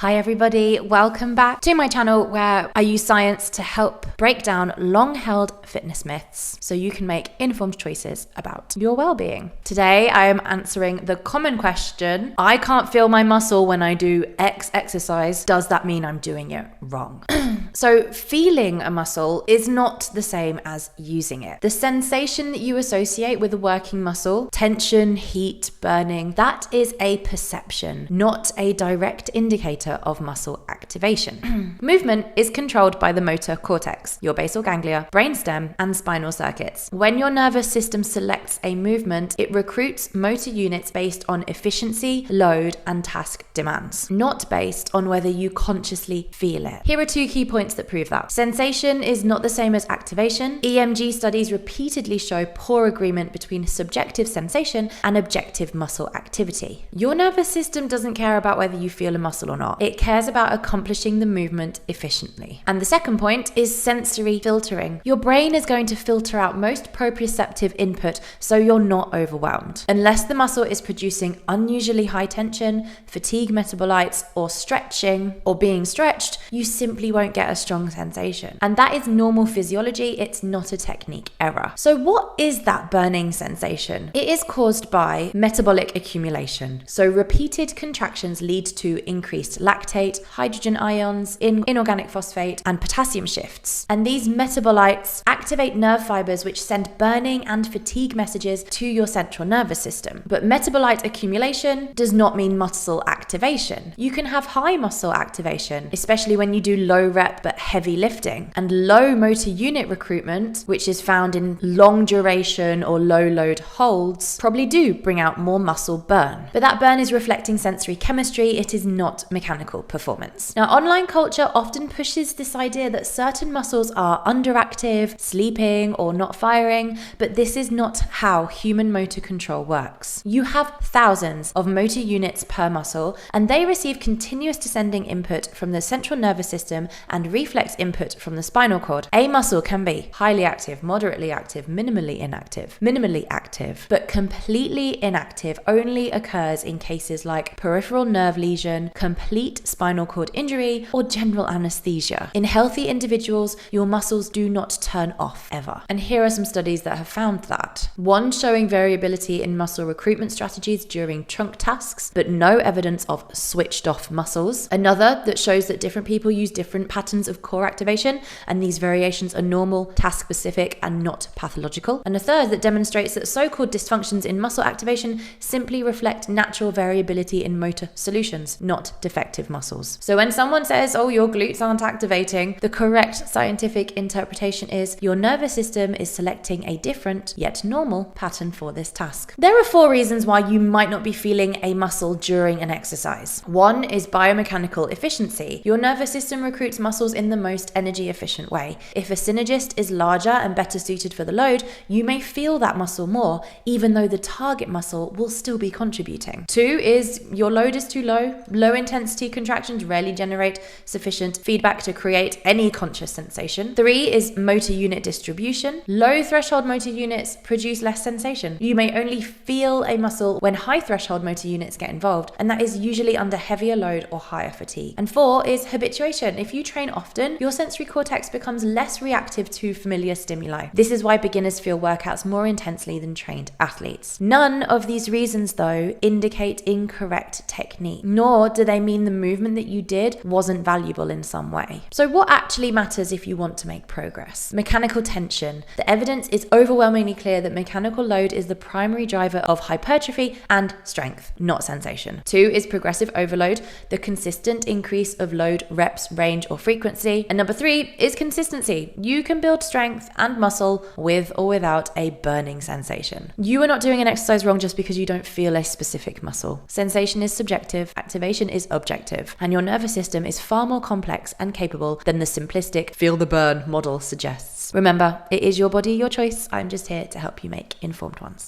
Hi everybody, welcome back to my channel where I use science to help break down long-held fitness myths so you can make informed choices about your well-being. Today I am answering the common question, I can't feel my muscle when I do X exercise, does that mean I'm doing it wrong? So feeling a muscle is not the same as using it. The sensation that you associate with a working muscle, tension, heat, burning, that is a perception, not a direct indicator of muscle activation. Movement is controlled by the motor cortex, your basal ganglia, brainstem, and spinal circuits. When your nervous system selects a movement, it recruits motor units based on efficiency, load, and task demands, not based on whether you consciously feel it. Here are two key points that prove that. Sensation is not the same as activation. EMG studies repeatedly show poor agreement between subjective sensation and objective muscle activity. Your nervous system doesn't care about whether you feel a muscle or not. It cares about accomplishing the movement efficiently. And the second point is sensory filtering. Your brain is going to filter out most proprioceptive input so you're not overwhelmed. Unless the muscle is producing unusually high tension, fatigue metabolites, or stretching, or being stretched, you simply won't get a strong sensation. And that is normal physiology, it's not a technique error. So what is that burning sensation? It is caused by metabolic accumulation. So repeated contractions lead to increased lactate, hydrogen ions, inorganic phosphate, and potassium shifts. And these metabolites activate nerve fibers which send burning and fatigue messages to your central nervous system. But metabolite accumulation does not mean muscle activation. You can have high muscle activation, especially when you do low rep but heavy lifting. And low motor unit recruitment, which is found in long duration or low load holds, probably do bring out more muscle burn. But that burn is reflecting sensory chemistry, it is not mechanical performance. Now, online culture often pushes this idea that certain muscles are underactive, sleeping, or not firing, but this is not how human motor control works. You have thousands of motor units per muscle, and they receive continuous descending input from the central nervous system and reflex input from the spinal cord. A muscle can be highly active, moderately active, minimally inactive. Minimally active, but completely inactive only occurs in cases like peripheral nerve lesion, complete spinal cord injury, or general anesthesia. In healthy individuals, your muscles do not turn off ever. And here are some studies that have found that. One showing variability in muscle recruitment strategies during trunk tasks, but no evidence of switched off muscles. Another that shows that different people use different patterns of core activation, and these variations are normal, task specific, and not pathological. And a third that demonstrates that so-called dysfunctions in muscle activation simply reflect natural variability in motor solutions, not defective muscles. So when someone says, oh, your glutes aren't activating, the correct scientific interpretation is your nervous system is selecting a different, yet normal, pattern for this task. There are 4 reasons why you might not be feeling a muscle during an exercise. 1 is biomechanical efficiency. Your nervous system recruits muscles in the most energy efficient way. If a synergist is larger and better suited for the load, you may feel that muscle more, even though the target muscle will still be contributing. 2 is your load is too low. Low intensity contractions rarely generate sufficient feedback to create any conscious sensation. 3 is motor unit distribution. Low threshold motor units produce less sensation. You may only feel a muscle when high threshold motor units get involved, and that is usually under heavier load or higher fatigue. And 4 is habituation. If you train often, your sensory cortex becomes less reactive to familiar stimuli. This is why beginners feel workouts more intensely than trained athletes. None of these reasons, though, indicate incorrect technique, nor do they mean the movement that you did wasn't valuable in some way. So what actually matters if you want to make progress? Mechanical tension. The evidence is overwhelmingly clear that mechanical load is the primary driver of hypertrophy and strength, not sensation. 2 is progressive overload, the consistent increase of load, reps, range, or frequency. And number 3 is consistency. You can build strength and muscle with or without a burning sensation. You are not doing an exercise wrong just because you don't feel a specific muscle. Sensation is subjective, activation is objective, and your nervous system is far more complex and capable than the simplistic feel the burn model suggests. Remember, it is your body, your choice. I'm just here to help you make informed ones.